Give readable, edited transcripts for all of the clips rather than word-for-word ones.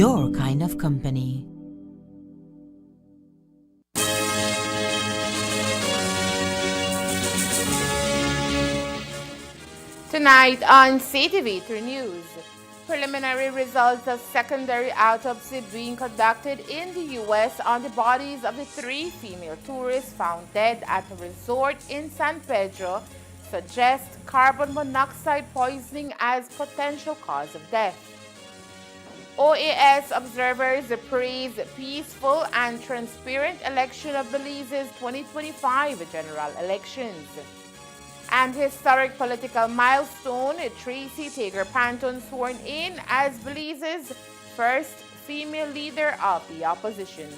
your kind of company. Tonight on Ctv3 News, preliminary results of secondary autopsy being conducted in the U.S. on the bodies of the three female tourists found dead at a resort in San Pedro suggest carbon monoxide poisoning as potential cause of death. OAS observers praise peaceful and transparent election of Belize's 2025 general elections. And historic political milestone, Tracy Panton sworn in as Belize's first female leader of the opposition.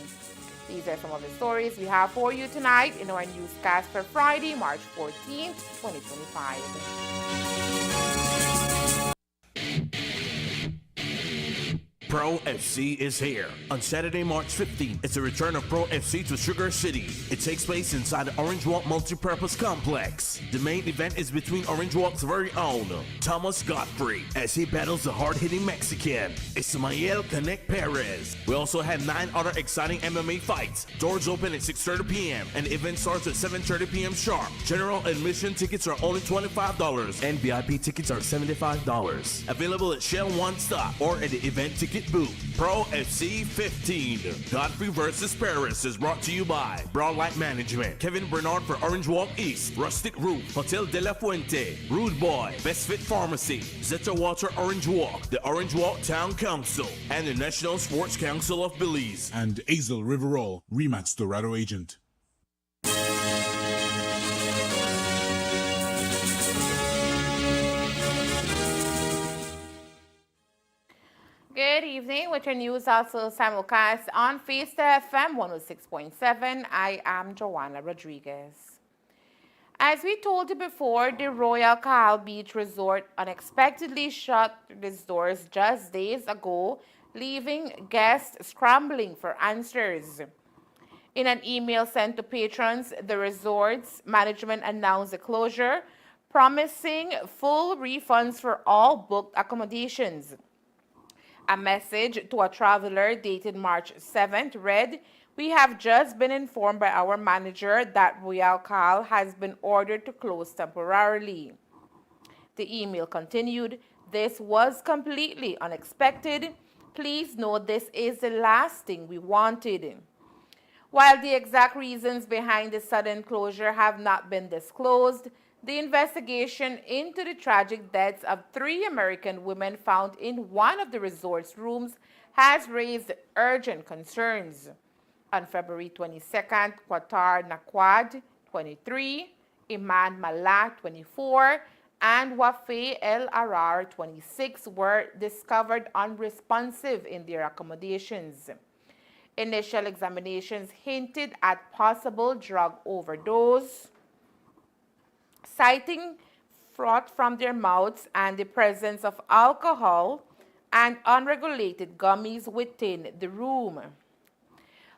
These are some of the stories we have for you tonight in our newscast for Friday, March 14th, 2025. Pro FC is here. On Saturday, March 15th, it's the return of Pro FC to Sugar City. It takes place inside the Orange Walk Multipurpose Complex. The main event is between Orange Walk's very own Thomas Godfrey as he battles the hard-hitting Mexican Ismael Canek Perez. We also had 9 other exciting MMA fights. Doors open at 6:30 p.m. and the event starts at 7:30 p.m. sharp. General admission tickets are only $25 and VIP tickets are $75. Available at Shell One Stop or at the event ticket booth. Pro FC 15. Godfrey versus Paris is brought to you by Broadlight Management, Kevin Bernard for Orange Walk East, Rustic Roof, Hotel de la Fuente, Rude Boy, Best Fit Pharmacy, Zeta Water Orange Walk, the Orange Walk Town Council, and the National Sports Council of Belize. And Azel Riverol, Remax Dorado agent. Good evening, with your news also simulcast on Fiesta FM 106.7. I am Joanna Rodriguez. As we told you before, the Royal Caal Beach Resort unexpectedly shut its doors just days ago, leaving guests scrambling for answers. In an email sent to patrons, the resort's management announced the closure, promising full refunds for all booked accommodations. A message to a traveler dated March 7th read, "We have just been informed by our manager that Royal Caal has been ordered to close temporarily." The email continued, "This was completely unexpected. Please know this is the last thing we wanted." While the exact reasons behind the sudden closure have not been disclosed, the investigation into the tragic deaths of 3 American women found in one of the resort's rooms has raised urgent concerns. On February 22nd, Qatar Naquad, 23, Iman Malah, 24, and Wafe El Arar, 26, were discovered unresponsive in their accommodations. Initial examinations hinted at possible drug overdose, citing froth from their mouths and the presence of alcohol and unregulated gummies within the room.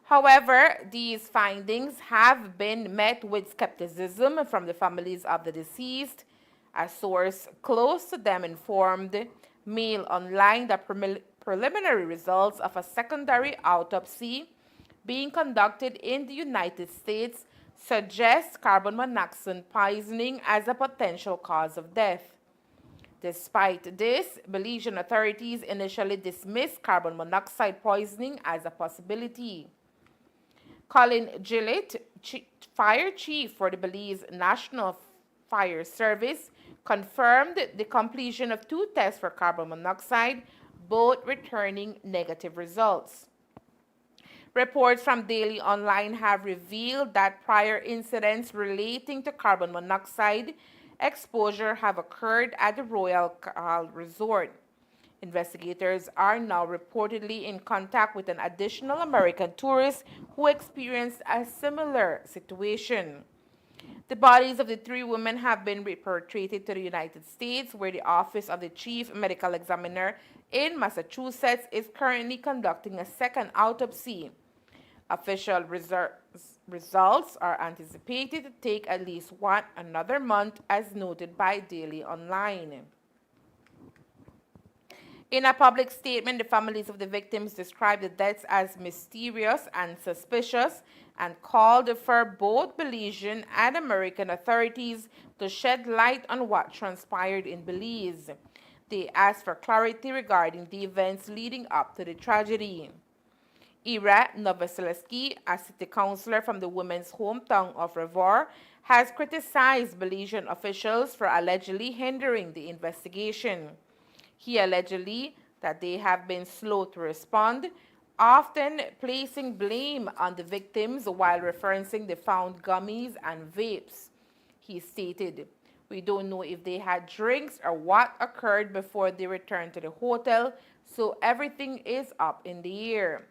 However, these findings have been met with skepticism from the families of the deceased. A source close to them informed Mail Online that preliminary results of a secondary autopsy being conducted in the United States suggests carbon monoxide poisoning as a potential cause of death. Despite this, Belizean authorities initially dismissed carbon monoxide poisoning as a possibility. Colin Gillett, fire chief for the Belize National Fire Service, confirmed the completion of 2 tests for carbon monoxide, both returning negative results. Reports from Daily Online have revealed that prior incidents relating to carbon monoxide exposure have occurred at the Royal Caal Resort. Investigators are now reportedly in contact with an additional American tourist who experienced a similar situation. The bodies of the 3 women have been repatriated to the United States, where the Office of the Chief Medical Examiner in Massachusetts is currently conducting a second autopsy. Official results are anticipated to take at least another month, as noted by Daily Online. In a public statement, the families of the victims described the deaths as mysterious and suspicious and called for both Belizean and American authorities to shed light on what transpired in Belize. They asked for clarity regarding the events leading up to the tragedy. Ira Novoselsky, a city councilor from the women's hometown of Revor, has criticized Belizean officials for allegedly hindering the investigation. He allegedly that they have been slow to respond, often placing blame on the victims while referencing the found gummies and vapes. He stated, "We don't know if they had drinks or what occurred before they returned to the hotel, so everything is up in the air."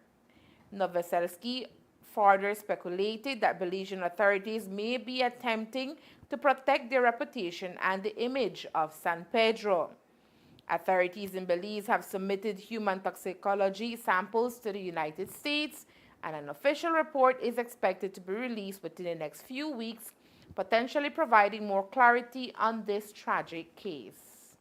Novoselsky further speculated that Belizean authorities may be attempting to protect their reputation and the image of San Pedro. Authorities in Belize have submitted human toxicology samples to the United States, and an official report is expected to be released within the next few weeks, potentially providing more clarity on this tragic case.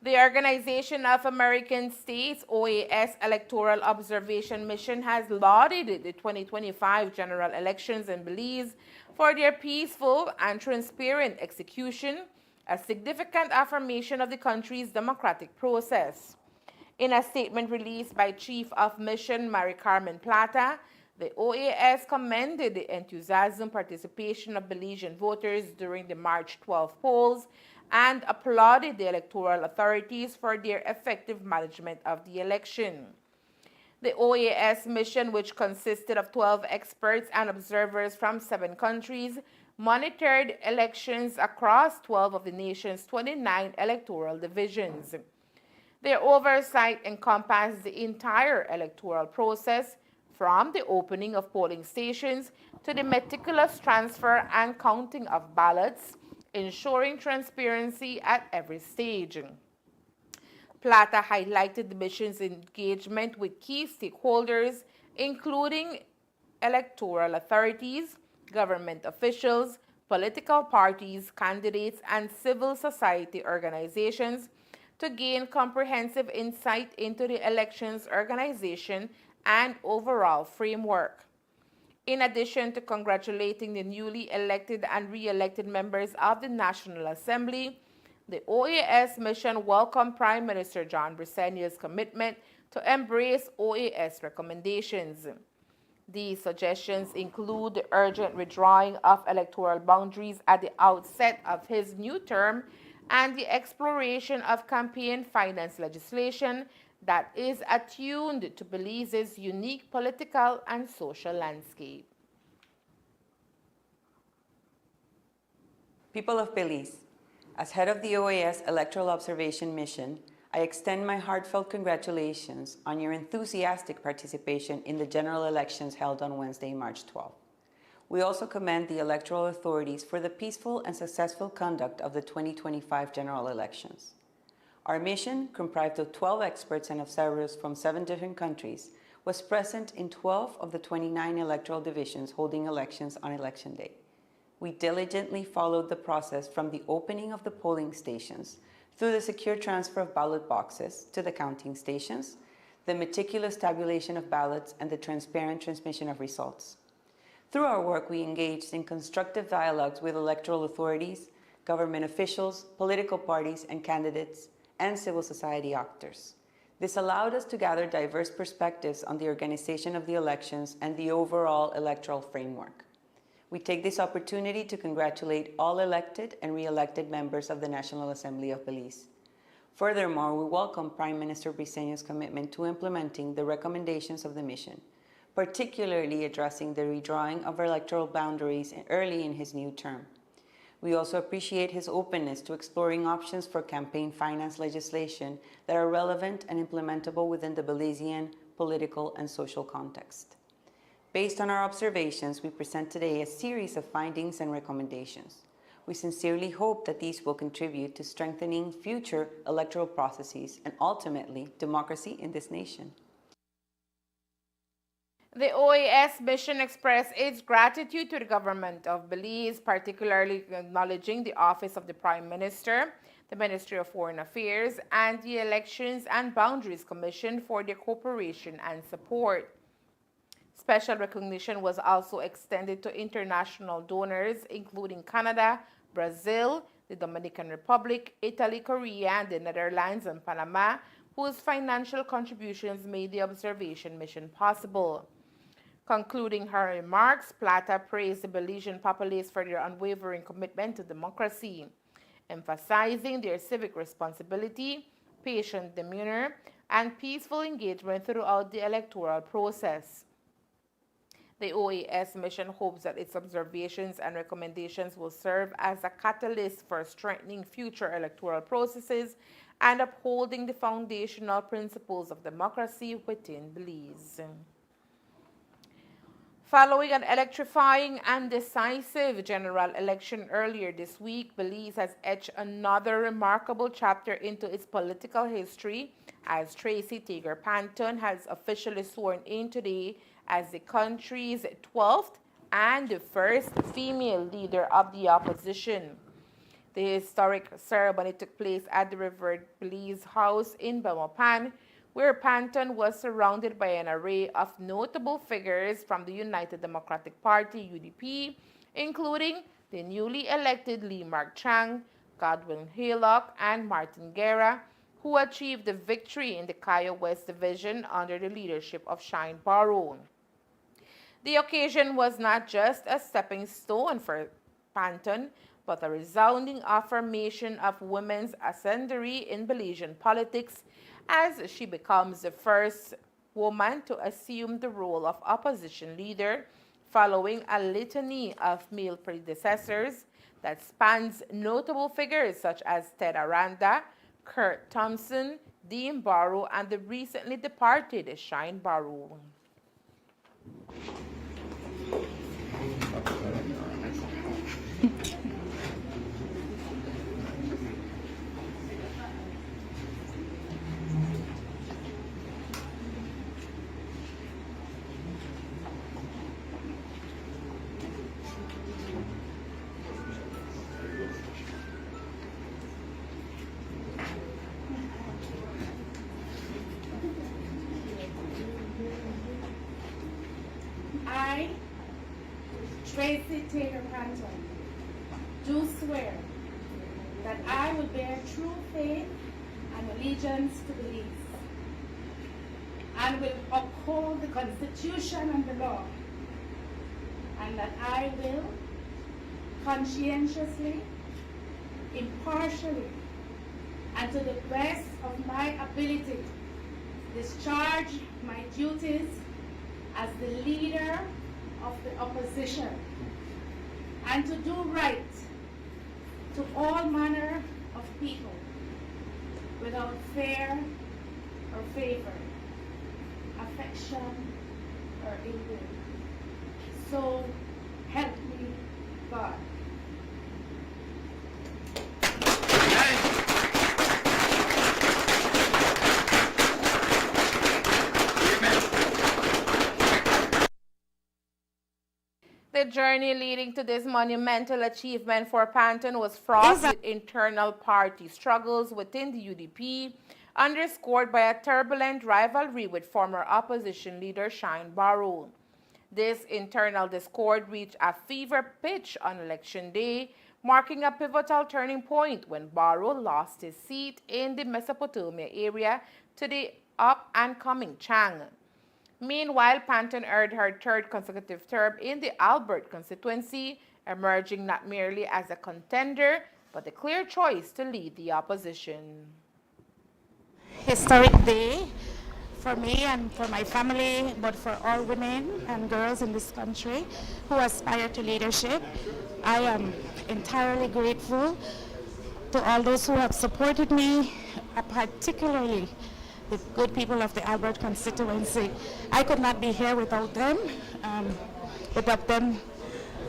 The Organization of American States, OAS Electoral Observation Mission, has lauded the 2025 general elections in Belize for their peaceful and transparent execution, a significant affirmation of the country's democratic process. In a statement released by Chief of Mission Mary Carmen Plata, the OAS commended the enthusiasm participation of Belizean voters during the March 12 polls and applauded the electoral authorities for their effective management of the election. The OAS mission, which consisted of 12 experts and observers from 7 countries, monitored elections across 12 of the nation's 29 electoral divisions. Their oversight encompassed the entire electoral process, from the opening of polling stations to the meticulous transfer and counting of ballots, ensuring transparency at every stage. Plata highlighted the mission's engagement with key stakeholders, including electoral authorities, government officials, political parties, candidates, and civil society organizations, to gain comprehensive insight into the elections organization and overall framework. In addition to congratulating the newly elected and re-elected members of the National Assembly, the OAS mission welcomed Prime Minister John Briceño's commitment to embrace OAS recommendations. These suggestions include the urgent redrawing of electoral boundaries at the outset of his new term and the exploration of campaign finance legislation that is attuned to Belize's unique political and social landscape. People of Belize, as head of the OAS Electoral Observation Mission, I extend my heartfelt congratulations on your enthusiastic participation in the general elections held on Wednesday, March 12. We also commend the electoral authorities for the peaceful and successful conduct of the 2025 general elections. Our mission, comprised of 12 experts and observers from 7 different countries, was present in 12 of the 29 electoral divisions holding elections on Election Day. We diligently followed the process from the opening of the polling stations through the secure transfer of ballot boxes to the counting stations, the meticulous tabulation of ballots, and the transparent transmission of results. Through our work, we engaged in constructive dialogues with electoral authorities, government officials, political parties and candidates, and civil society actors. This allowed us to gather diverse perspectives on the organization of the elections and the overall electoral framework. We take this opportunity to congratulate all elected and re-elected members of the National Assembly of Belize. Furthermore, we welcome Prime Minister Briceño's commitment to implementing the recommendations of the mission, particularly addressing the redrawing of electoral boundaries early in his new term. We also appreciate his openness to exploring options for campaign finance legislation that are relevant and implementable within the Belizean political and social context. Based on our observations, we present today a series of findings and recommendations. We sincerely hope that these will contribute to strengthening future electoral processes and ultimately democracy in this nation. The OAS mission expressed its gratitude to the government of Belize, particularly acknowledging the Office of the Prime Minister, the Ministry of Foreign Affairs, and the Elections and Boundaries Commission for their cooperation and support. Special recognition was also extended to international donors, including Canada, Brazil, the Dominican Republic, Italy, Korea, the Netherlands, and Panama, whose financial contributions made the observation mission possible. Concluding her remarks, Plata praised the Belizean populace for their unwavering commitment to democracy, emphasizing their civic responsibility, patient demeanor, and peaceful engagement throughout the electoral process. The OAS mission hopes that its observations and recommendations will serve as a catalyst for strengthening future electoral processes and upholding the foundational principles of democracy within Belize. Following an electrifying and decisive general election earlier this week, Belize has etched another remarkable chapter into its political history as Tracy Panton has officially sworn in today as the country's 12th and first female leader of the opposition. The historic ceremony took place at the revered Belize House in Belmopan, where Panton was surrounded by an array of notable figures from the United Democratic Party, UDP, including the newly elected Lee Mark Chang, Godwin Haylock, and Martin Guerra, who achieved the victory in the Kaya West Division under the leadership of Shine Barrow. The occasion was not just a stepping stone for Panton, but a resounding affirmation of women's ascendancy in Belizean politics as she becomes the first woman to assume the role of opposition leader following a litany of male predecessors that spans notable figures such as Ted Aranda, Kurt Thompson, Dean Barrow, and the recently departed Shine Barrow. I, Tracy Panton, do swear that I will bear true faith and allegiance to Belize, and will uphold the Constitution and the law, and that I will conscientiously, impartially, and to the best of my ability discharge my duties as the leader of the opposition, and to do right to all manner of people without fear or favor, affection or ill will. So help me God. The journey leading to this monumental achievement for Panton was fraught with internal party struggles within the UDP, underscored by a turbulent rivalry with former opposition leader Shine Barrow. This internal discord reached a fever pitch on election day, marking a pivotal turning point when Barrow lost his seat in the Mesopotamia area to the up-and-coming Chang. Meanwhile, Panton earned her third consecutive term in the Albert constituency, emerging not merely as a contender, but a clear choice to lead the opposition. Historic day for me and for my family, but for all women and girls in this country who aspire to leadership. I am entirely grateful to all those who have supported me, particularly the good people of the Albert constituency. I could not be here without them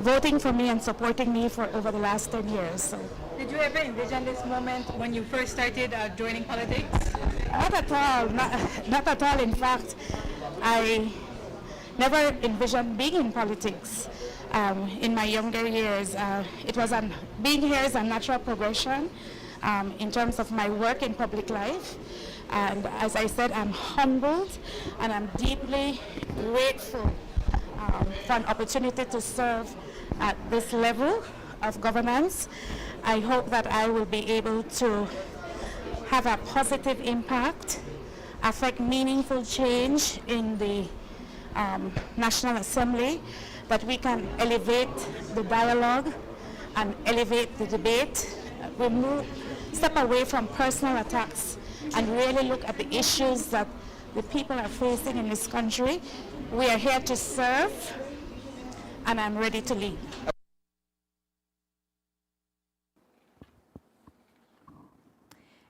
voting for me and supporting me for over the last 10 years. So. Did you ever envision this moment when you first started joining politics? Not at all, not at all. In fact, I never envisioned being in politics in my younger years. Being here is a natural progression. in terms of my work in public life. And as I said, I'm humbled and I'm deeply grateful for an opportunity to serve at this level of governance. I hope that I will be able to have a positive impact, affect meaningful change in the National Assembly, that we can elevate the dialogue and elevate the debate. Step away from personal attacks and really look at the issues that the people are facing in this country. We are here to serve, and I'm ready to lead.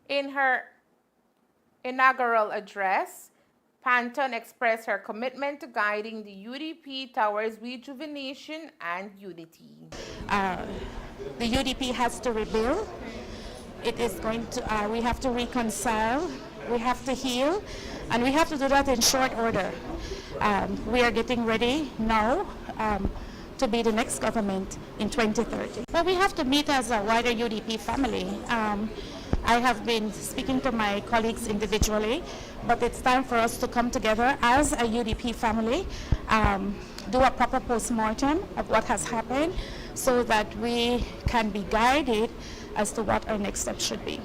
In her inaugural address, Panton expressed her commitment to guiding the UDP towards rejuvenation and unity. The UDP has to rebuild. It is going to, we have to reconcile, we have to heal, and we have to do that in short order. We are getting ready now to be the next government in 2030. But we have to meet as a wider UDP family. I have been speaking to my colleagues individually, but it's time for us to come together as a UDP family, do a proper post-mortem of what has happened so that we can be guided as to what our next step should be.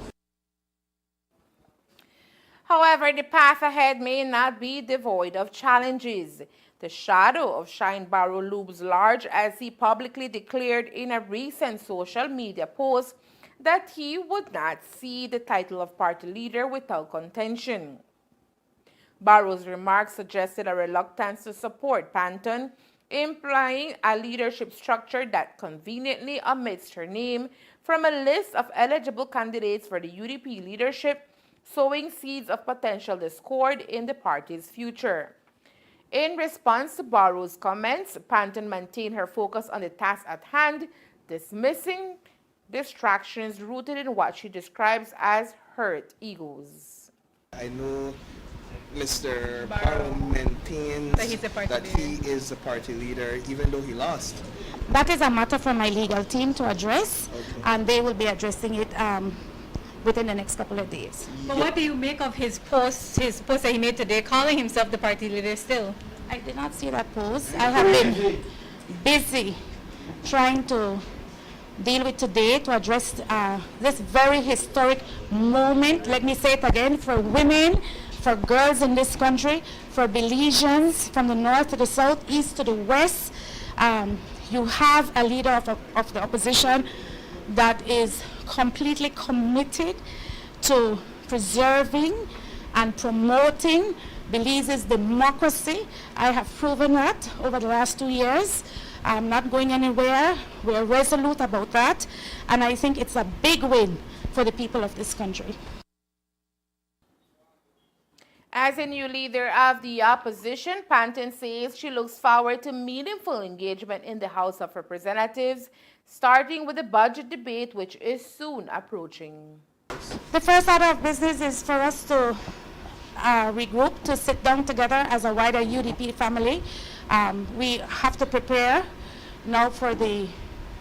However, the path ahead may not be devoid of challenges. The shadow of Shine Barrow looms large as he publicly declared in a recent social media post that he would not see the title of party leader without contention. Barrow's remarks suggested a reluctance to support Panton, implying a leadership structure that conveniently omits her name from a list of eligible candidates for the UDP leadership, sowing seeds of potential discord in the party's future. In response to Barrow's comments, Panton maintained her focus on the task at hand, dismissing distractions rooted in what she describes as hurt egos. I know Mr. Barrow maintains that he is the party leader even though he lost. That is a matter for my legal team to address, and they will be addressing it within the next couple of days. But what do you make of his post that he made today, calling himself the party leader still? I did not see that post. I have been busy trying to deal with today to address this very historic moment, let me say it again, for women, for girls in this country, for Belizeans from the north to the south, east to the west. You have a leader of the opposition that is completely committed to preserving and promoting Belize's democracy. I have proven that over the last 2 years. I'm not going anywhere. We're resolute about that. And I think it's a big win for the people of this country. As a new leader of the opposition, Panton says she looks forward to meaningful engagement in the House of Representatives, starting with the budget debate, which is soon approaching. The first order of business is for us to regroup, to sit down together as a wider UDP family. We have to prepare now for the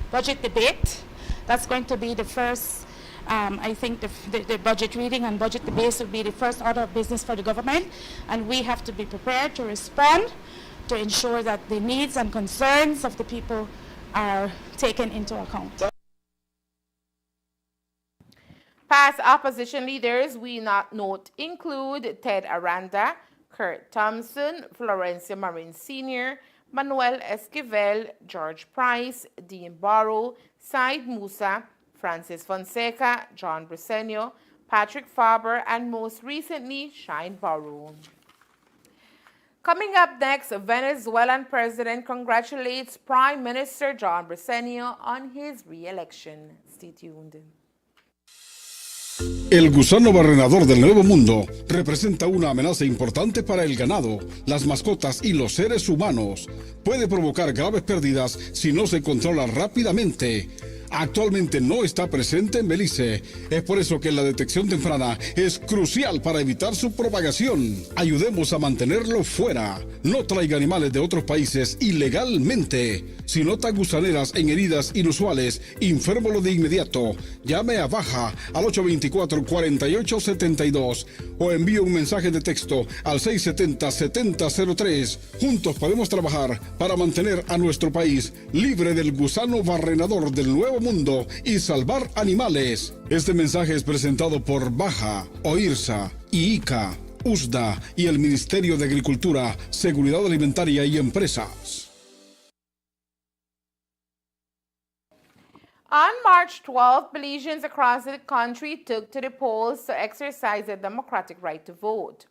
budget debate. That's going to be the first, I think the budget reading and budget debate will be the first order of business for the government, and we have to be prepared to respond to ensure that the needs and concerns of the people are taken into account. Past opposition leaders we note include Ted Aranda, Kurt Thompson, Florencia Marin Sr., Manuel Esquivel, George Price, Dean Barrow, Said Musa, Francis Fonseca, John Briceño, Patrick Faber, and most recently, Shine Barrow. Coming up next, Venezuelan president congratulates Prime Minister John Briceño on his re-election. Stay tuned. El gusano barrenador del Nuevo Mundo representa una amenaza importante para el ganado, las mascotas y los seres humanos. Puede provocar graves pérdidas si no se controla rápidamente. Actualmente no está presente en Belice. Es por eso que la detección temprana es crucial para evitar su propagación. Ayudemos a mantenerlo fuera. No traiga animales de otros países ilegalmente. Si nota gusaneras en heridas inusuales, infórmelo de inmediato. Llame a Baja al 824-4872 o envíe un mensaje de texto al 670-7003. Juntos podemos trabajar para mantener a nuestro país libre del gusano barrenador del Nuevo Mundo y salvar animales. Este mensaje es presentado por Baja, OIRSA, IICA, USDA y el Ministerio de Agricultura, Seguridad Alimentaria y Empresas. On March 12th, Belizeans across the country took to the polls to exercise their democratic right to vote.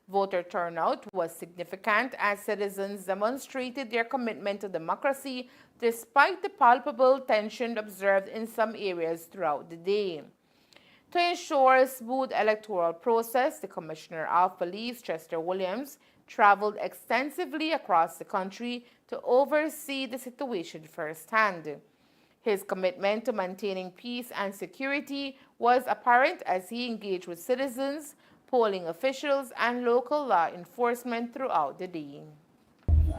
Voter turnout was significant as citizens demonstrated their commitment to democracy despite the palpable tension observed in some areas throughout the day. To ensure a smooth electoral process, the Commissioner of Police, Chester Williams, traveled extensively across the country to oversee the situation firsthand. His commitment to maintaining peace and security was apparent as he engaged with citizens, polling officials, and local law enforcement throughout the day.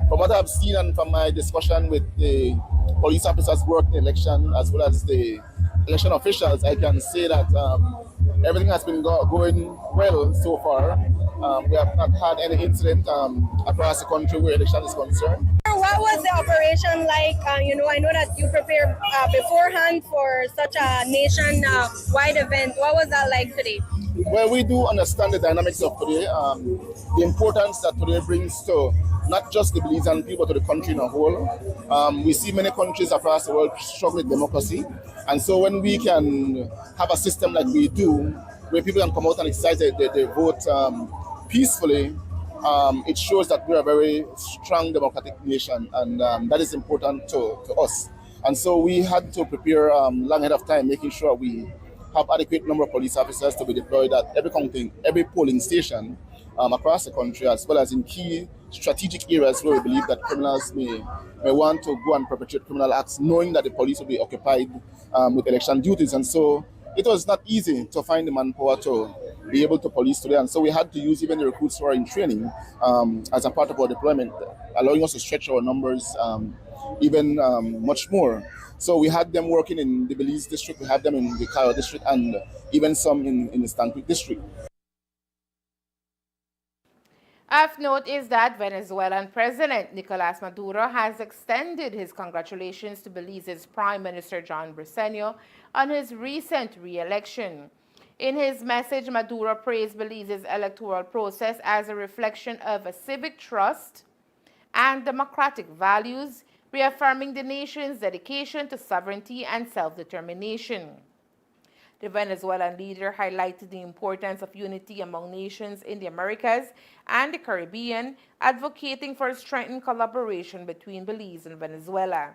From what I've seen and from my discussion with the police officers working the election as well as the election officials, I can say that everything has been going well so far. We have not had any incident across the country where election is concerned. What was the operation like? I know that you prepared beforehand for such a nation-wide event. What was that like today? Well, we do understand the dynamics of today, the importance that today brings to not just the Belizean people, but to the country in a whole. We see many countries across the world struggle with democracy. And so when we can have a system like we do, where people can come out and exercise their vote peacefully, it shows that we are a very strong democratic nation, and that is important to us. And so we had to prepare long ahead of time, making sure we have adequate number of police officers to be deployed at every polling station across the country, as well as in key strategic areas where we believe that criminals may want to go and perpetrate criminal acts, knowing that the police will be occupied with election duties. And so it was not easy to find the manpower to be able to police today. And so we had to use even the recruits who are in training as a part of our deployment, allowing us to stretch our numbers even much more. So we had them working in the Belize district, we have them in the Cayo district, and even some in the Stanton district. Of note is that Venezuelan President Nicolas Maduro has extended his congratulations to Belize's Prime Minister John Briceño on his recent re-election. In his message, Maduro praised Belize's electoral process as a reflection of a civic trust and democratic values, reaffirming the nation's dedication to sovereignty and self-determination. The Venezuelan leader highlighted the importance of unity among nations in the Americas and the Caribbean, advocating for strengthened collaboration between Belize and Venezuela.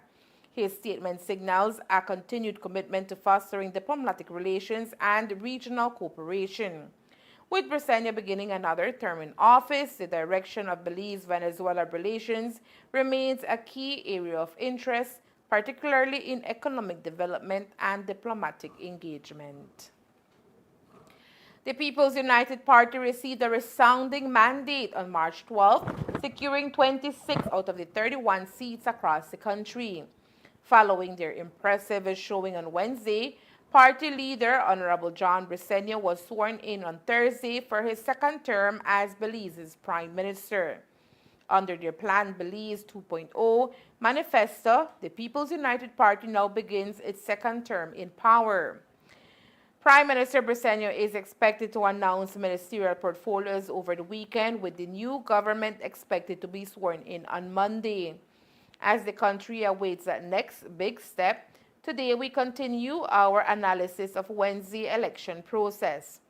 His statement signals a continued commitment to fostering diplomatic relations and regional cooperation. With Briceño beginning another term in office, the direction of Belize-Venezuela relations remains a key area of interest, particularly in economic development and diplomatic engagement. The People's United Party received a resounding mandate on March 12th, securing 26 out of the 31 seats across the country. Following their impressive showing on Wednesday, Party leader Honorable John Briceño was sworn in on Thursday for his second term as Belize's Prime Minister. Under their Plan Belize 2.0 manifesto, the People's United Party now begins its second term in power. Prime Minister Briceño is expected to announce ministerial portfolios over the weekend, with the new government expected to be sworn in on Monday. As the country awaits that next big step, today we continue our analysis of Wednesday's election process.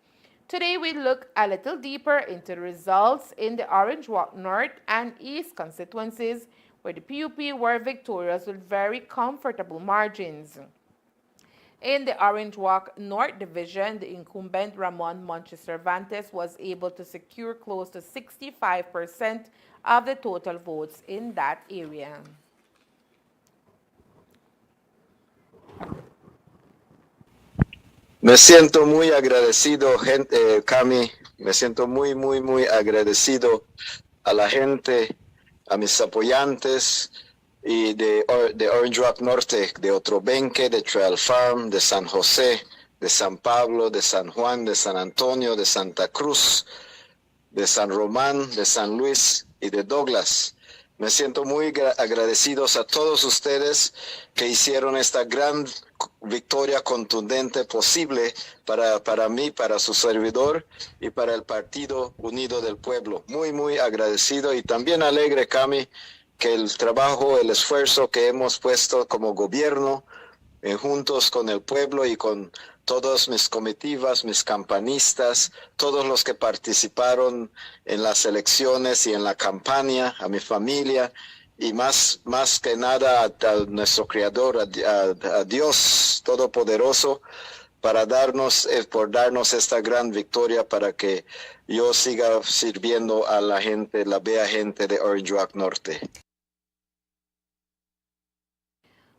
Today we look a little deeper into the results in the Orange Walk North and East constituencies, where the PUP were victorious with very comfortable margins. In the Orange Walk North Division, the incumbent Ramon Montes Cervantes was able to secure close to 65% of the total votes in that area. Me siento muy agradecido, gente, Cami. Me siento muy, muy, muy agradecido a la gente, a mis apoyantes y de Orange Rock Norte, de Otrobenque, de Trail Farm, de San José, de San Pablo, de San Juan, de San Antonio, de Santa Cruz, de San Román, de San Luis y de Douglas. Me siento muy agradecidos a todos ustedes que hicieron esta gran victoria contundente posible para mí, para su servidor y para el Partido Unido del Pueblo. Muy, muy agradecido y también alegre, Cami, que el trabajo, el esfuerzo que hemos puesto como gobierno, juntos con el pueblo y con todas mis comitivas, mis campanistas, todos los que participaron en las elecciones y en la campaña, a mi familia y más que nada a nuestro Creador, a Dios Todopoderoso, por darnos esta gran victoria para que yo siga sirviendo a la gente, la bella gente de Orange Rock Norte.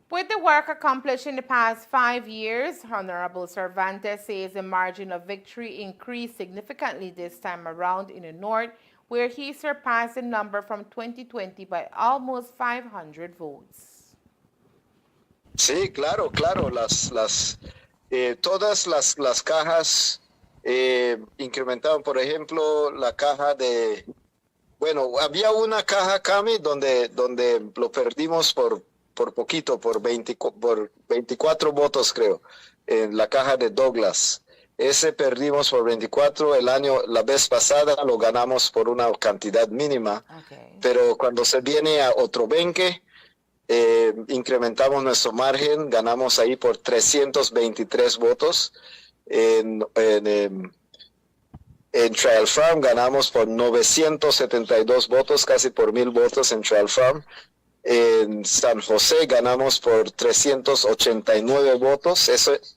With the work accomplished in the past 5 years, Honorable Cervantes says the margin of victory increased significantly this time around in the North, where he surpassed the number from 2020 by almost 500 votes. Sí, claro. Todas las cajas incrementaron. Por ejemplo, la caja de... Bueno, había una caja, Cami, donde lo perdimos por poquito, por 24 votos, creo, en la caja de Douglas. Ese perdimos por 24, la vez pasada lo ganamos por una cantidad mínima, pero cuando se viene a Otrobenque, incrementamos nuestro margen, ganamos ahí por 323 votos. En Trail Farm ganamos por 972 votos, casi por 1000 votos en Trail Farm. En San José ganamos por 389 votos.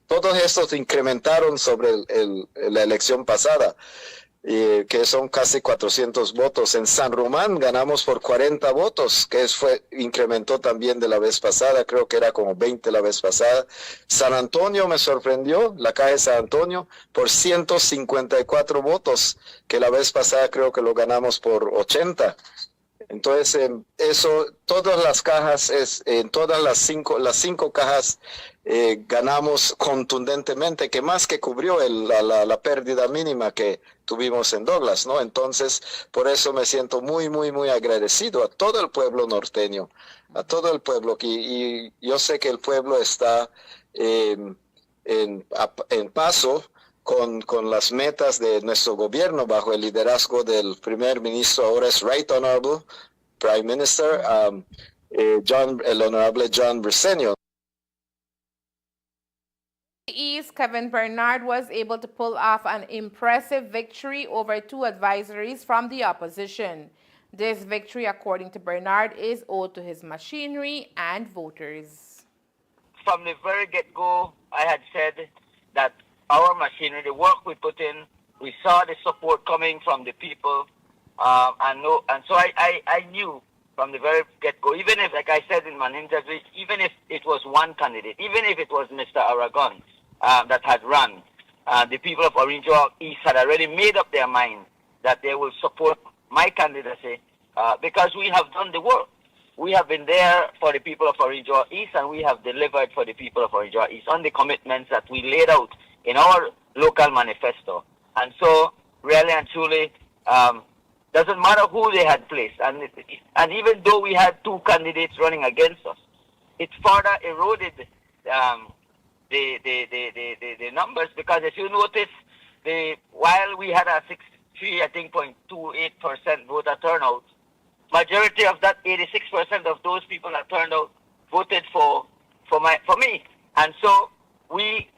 Todos estos incrementaron sobre la elección pasada, que son casi 400 votos. En San Román ganamos por 40 votos, que incrementó también de la vez pasada, creo que era como 20 la vez pasada. San Antonio me sorprendió, la calle de San Antonio, por 154 votos, que la vez pasada creo que lo ganamos por 80. Entonces, todas las cajas, en todas las cinco cajas ganamos contundentemente, que más que cubrió la pérdida mínima que tuvimos en Douglas, ¿no? Entonces, por eso me siento muy, muy, muy agradecido a todo el pueblo norteño, a todo el pueblo, y yo sé que el pueblo está en paso con las metas de nuestro gobierno bajo el liderazgo del primer ministro, ahora es Right Honorable Prime Minister, el honorable John Briceño. East, Kevin Bernard was able to pull off an impressive victory over 2 advisories from the opposition. This victory, according to Bernard, is owed to his machinery and voters. From the very get-go, I had said that our machinery, the work we put in, we saw the support coming from the people, and so I knew from the very get-go, even if, like I said in my interview, even if it was one candidate, even if it was Mr. Aragon that had run, the people of Orange Walk East had already made up their mind that they will support my candidacy because we have done the work. We have been there for the people of Orange Walk East, and we have delivered for the people of Orange Walk East on the commitments that we laid out in our local manifesto. And so, really and truly, doesn't matter who they had placed. And even though we had 2 candidates running against us, it further eroded the numbers, because if you notice, while we had a 0.28% voter turnout, majority of that, 86% of those people that turned out voted for me. And so we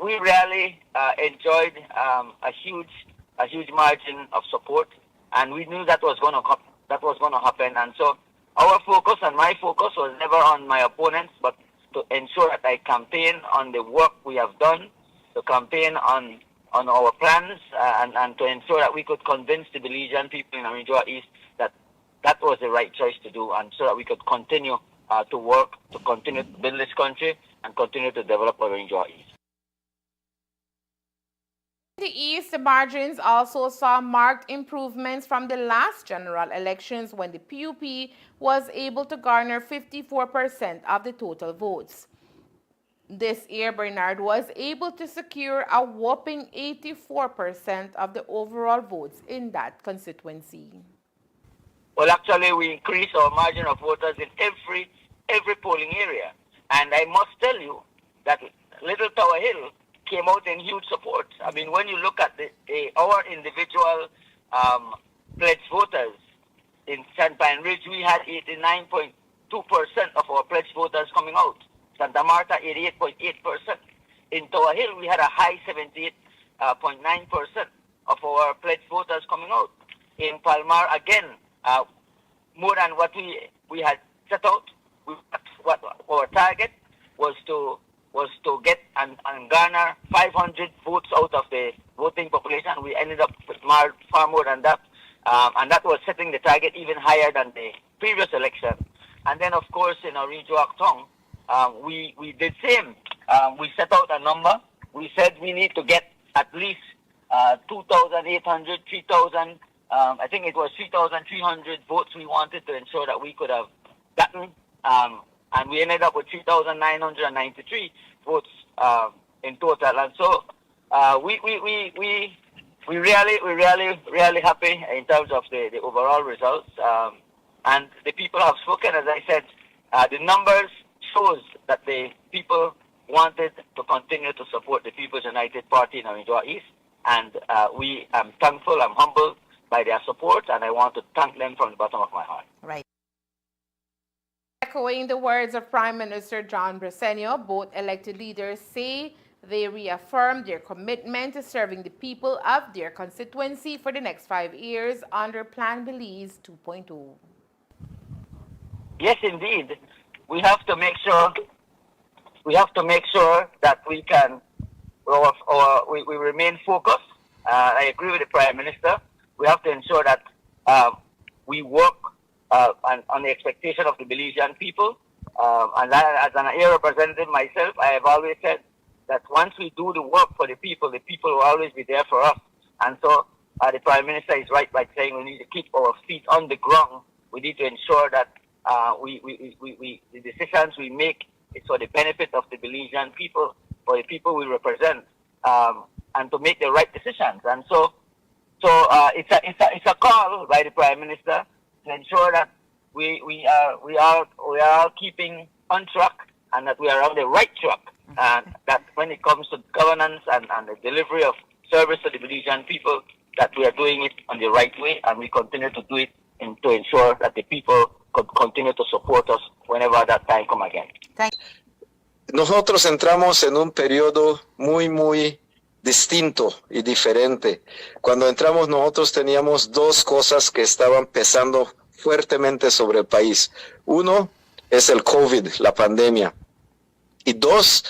really enjoyed a huge margin of support, and we knew that was going to happen. And so our focus and my focus was never on my opponents, but to ensure that I campaign on the work we have done, to campaign on our plans, and to ensure that we could convince the Belizean people in Orange Walk East that was the right choice to do, and so that we could continue to work, to continue to build this country, and continue to develop Orange Walk East. In the East, the margins also saw marked improvements from the last general elections when the PUP was able to garner 54% of the total votes. This year, Bernard was able to secure a whopping 84% of the overall votes in that constituency. Well, actually, we increased our margin of voters in every polling area. And I must tell you that Little Tower Hill came out in huge support. I mean, when you look at our individual pledged voters in St. Pine Ridge, we had 89.2% of our pledged voters coming out. Santa Marta, 88.8%. In Tower Hill, we had a high 78.9% of our pledged voters coming out. In Palmar, again, more than what we had set out. What our target was to get and garner 500 votes out of the voting population. We ended up with far more than that. And that was setting the target even higher than the previous election. And then, of course, in Orange Walk Town, we did same. We set out a number. We said we need to get at least 2,800, 3,000, I think it was 3,300 votes we wanted to ensure that we could have gotten. And we ended up with 3,993 votes in total. And so we really happy in terms of the overall results. And the people have spoken, as I said, the numbers shows that the people wanted to continue to support the People's United Party in Orange Walk East. And I'm thankful, I'm humbled by their support, and I want to thank them from the bottom of my heart. Right. Echoing the words of Prime Minister John Bresenio, both elected leaders say they reaffirmed their commitment to serving the people of their constituency for the next 5 years under Plan Belize 2.0. Yes, indeed. We have to make sure that we can we remain focused. I agree with the Prime Minister. We have to ensure that we work on the expectation of the Belizean people. And as an area representative myself, I have always said that once we do the work for the people will always be there for us. And so the Prime Minister is right by saying we need to keep our feet on the ground. We need to ensure that the decisions we make is for the benefit of the Belizean people, for the people we represent, and to make the right decisions. And so it's a call by the Prime Minister to ensure that we are keeping on track and that we are on the right track, and that when it comes to governance and the delivery of service to the Belizean people, that we are doing it on the right way, and we continue to do it to ensure that the people could continue to support us whenever that time comes again. Nosotros entramos en un periodo muy distinto y diferente. Cuando entramos nosotros teníamos dos cosas que estaban pesando fuertemente sobre el país. Uno es el COVID, la pandemia. Y dos,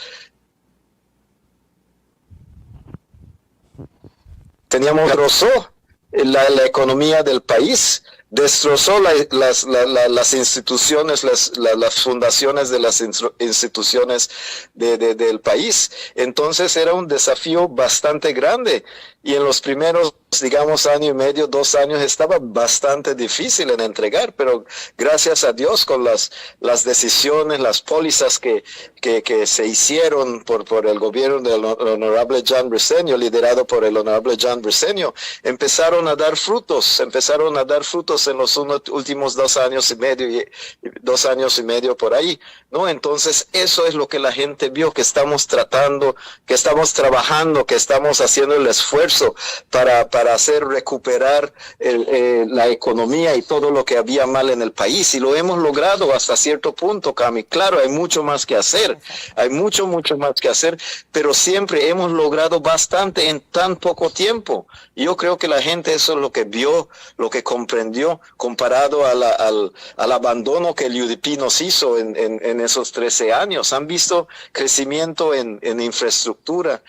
destrozó la economía del país, destrozó las instituciones, las fundaciones de las instituciones del país. Entonces era un desafío bastante grande, y en los primeros, digamos, año y medio, 2 años, estaba bastante difícil en entregar, pero gracias a Dios, con las decisiones, las pólizas que se hicieron por el gobierno del honorable John Bresenio, liderado por el honorable John Bresenio, empezaron a dar frutos en los últimos 2 años y medio, 2 años y medio por ahí, ¿no? Entonces eso es lo que la gente vio, que estamos tratando, que estamos trabajando, que estamos haciendo el esfuerzo para hacer recuperar la economía y todo lo que había mal en el país, y lo hemos logrado hasta cierto punto, Cami. Claro, hay mucho más que hacer, pero siempre hemos logrado bastante en tan poco tiempo. Yo creo que la gente eso es lo que vio, lo que comprendió, comparado al abandono que el UDP nos hizo en esos 13 años. Han visto crecimiento en infraestructura,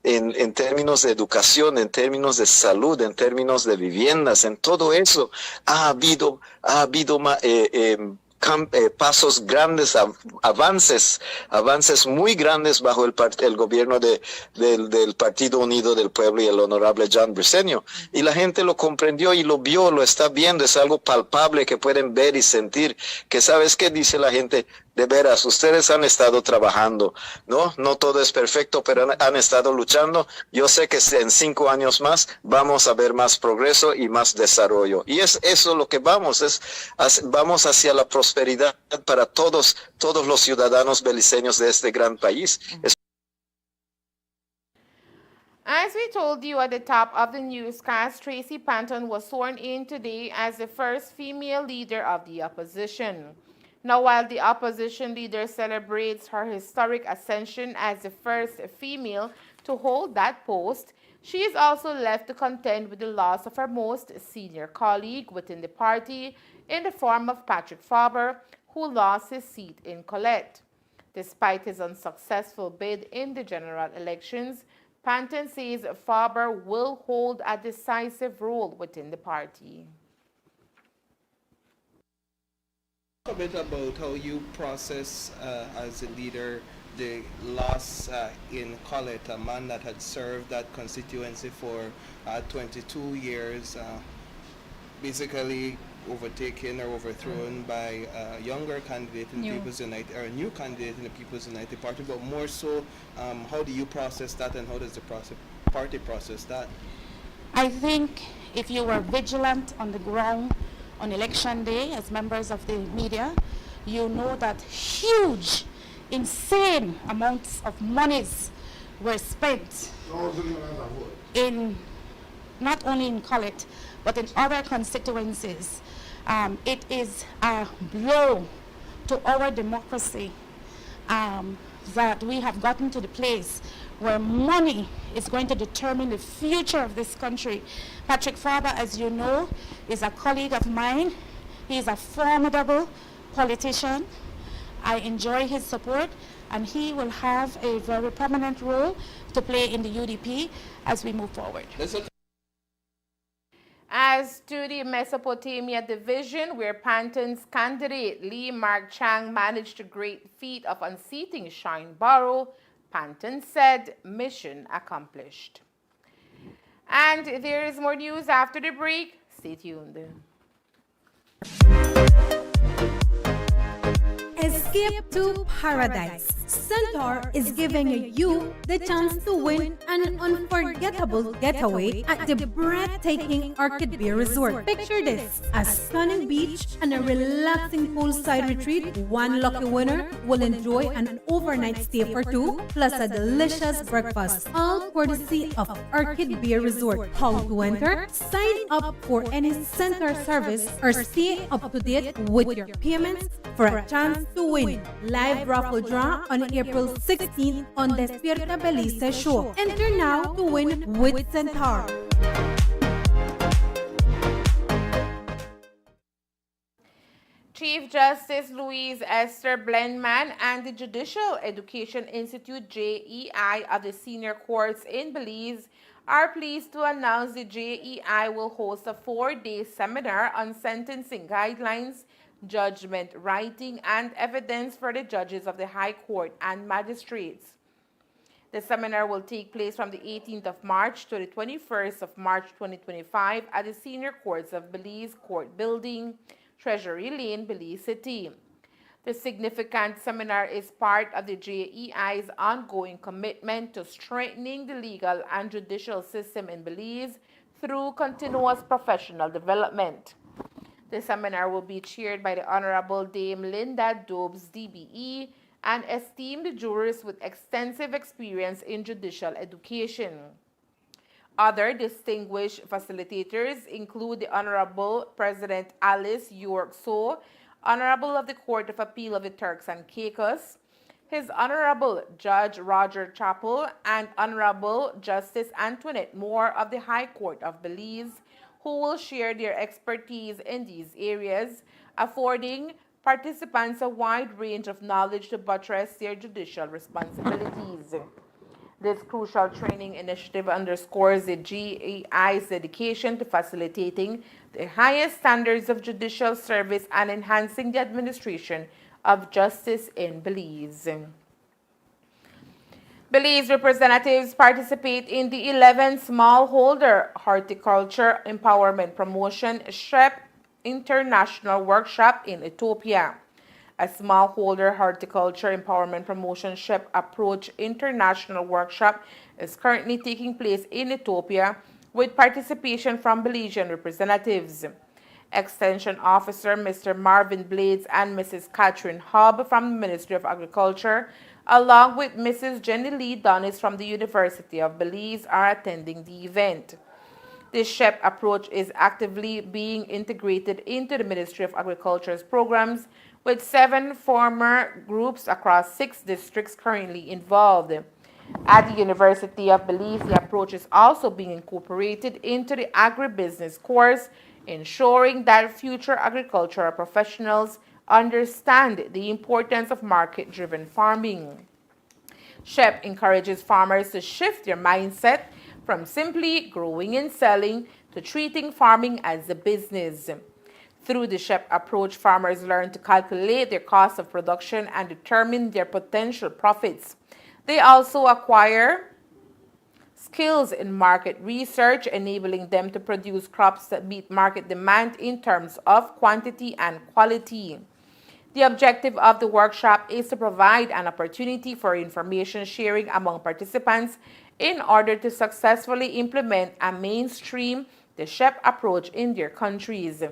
en términos de educación, en términos de salud, en términos de viviendas, en todo eso ha habido pasos grandes, avances muy grandes bajo el gobierno del Partido Unido del Pueblo y el honorable John Briceño. Y la gente lo comprendió y lo vio, lo está viendo, es algo palpable que pueden ver y sentir, que sabes qué dice la gente. De veras, ustedes han estado trabajando, ¿no? No todo es perfecto, pero han estado luchando. Yo sé que en 5 años más vamos a ver más progreso y más desarrollo. Y es eso lo que vamos hacia la prosperidad para todos los ciudadanos beliceños de este gran país. As we told you at the top of the newscast, Tracy Panton was sworn in today as the first female leader of the opposition. Now, while the opposition leader celebrates her historic ascension as the first female to hold that post, she is also left to contend with the loss of her most senior colleague within the party in the form of Patrick Faber, who lost his seat in Colette. Despite his unsuccessful bid in the general elections, Panton says Faber will hold a decisive role within the party. A bit about how you process as a leader the loss in Colette, a man that had served that constituency for 22 years, basically overtaken or overthrown by a younger candidate in the People's United, or a new candidate in the People's United Party. But more so, how do you process that, and how does the party process that? I think if you were vigilant on the ground on election day as members of the media, you know that huge, insane amounts of monies were spent in, not only in Colette, but in other constituencies. It is a blow to our democracy that we have gotten to the place where money is going to determine the future of this country. Patrick Faber, as you know, is a colleague of mine. He is a formidable politician. I enjoy his support, and he will have a very prominent role to play in the UDP as we move forward. As to the Mesopotamia division, where Panton's candidate Lee Mark Chang managed the great feat of unseating Shine Barrow, Panton said, mission accomplished. And there is more news after the break. Stay tuned. Escape to paradise. Centaur is giving you the chance to win an unforgettable getaway at the breathtaking Orchid Bay Resort. Picture this: a stunning beach and a relaxing poolside retreat. One lucky winner will enjoy an overnight stay for 2, plus a delicious breakfast, all courtesy of Orchid Bay Resort. How to enter? Sign up for any Centaur service or stay up to date with your payments for a chance to win. Live raffle draw on April 16th on Despierta Belize show. Enter now to win with Centaur. Chief Justice Louise Esther Blendman and the Judicial Education Institute JEI of the senior courts in Belize are pleased to announce the JEI will host a 4-day seminar on sentencing guidelines, judgment writing, and evidence for the judges of the High Court and magistrates. The seminar will take place from the 18th of March to the 21st of March 2025 at the Senior Courts of Belize Court Building, Treasury Lane, Belize City. The significant seminar is part of the JEI's ongoing commitment to strengthening the legal and judicial system in Belize through continuous professional development. The seminar will be chaired by the Honorable Dame Linda Dobbs, DBE, an esteemed jurist with extensive experience in judicial education. Other distinguished facilitators include the Honorable President Alice York-So, Honorable of the Court of Appeal of the Turks and Caicos, His Honorable Judge Roger Chappell, and Honorable Justice Antoinette Moore of the High Court of Belize, who will share their expertise in these areas, affording participants a wide range of knowledge to buttress their judicial responsibilities. This crucial training initiative underscores the GAI's dedication to facilitating the highest standards of judicial service and enhancing the administration of justice in Belize. Belize representatives participate in the 11th Smallholder Horticulture Empowerment Promotion SHREP International Workshop in Ethiopia. A Smallholder Horticulture Empowerment Promotion SHREP Approach International Workshop is currently taking place in Ethiopia with participation from Belizean representatives. Extension Officer Mr. Marvin Blades and Mrs. Catherine Hobb from the Ministry of Agriculture, along with Mrs. Jenny Lee Donis from the University of Belize, are attending the event. This SHEP approach is actively being integrated into the Ministry of Agriculture's programs, with 7 former groups across 6 districts currently involved. At the University of Belize, the approach is also being incorporated into the agribusiness course, ensuring that future agricultural professionals understand the importance of market-driven farming. SHEP encourages farmers to shift their mindset from simply growing and selling to treating farming as a business. Through the SHEP approach, farmers learn to calculate their cost of production and determine their potential profits. They also acquire skills in market research, enabling them to produce crops that meet market demand in terms of quantity and quality. The objective of the workshop is to provide an opportunity for information sharing among participants in order to successfully implement and mainstream the SHEP approach in their countries.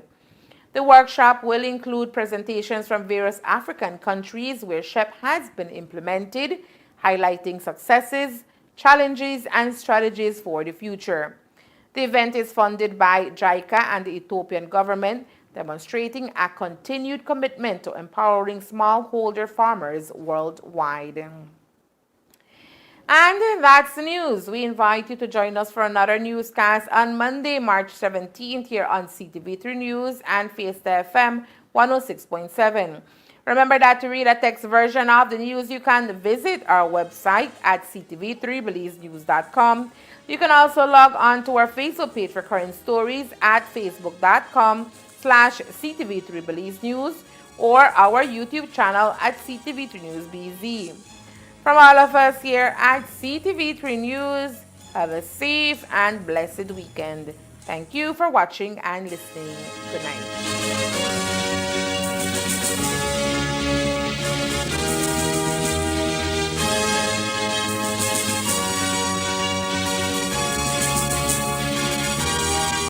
The workshop will include presentations from various African countries where SHEP has been implemented, highlighting successes, challenges, and strategies for the future. The event is funded by JICA and the Ethiopian government, demonstrating a continued commitment to empowering smallholder farmers worldwide. And that's the news. We invite you to join us for another newscast on Monday, March 17th here on Ctv3 News and Fiesta FM 106.7. Remember that to read a text version of the news, you can visit our website at ctv3belizenews.com. You can also log on to our Facebook page for current stories at facebook.com/ctv3belizenews or our YouTube channel at Ctv3 News BZ. From all of us here at Ctv3 News, have a safe and blessed weekend. Thank you for watching and listening. Good night.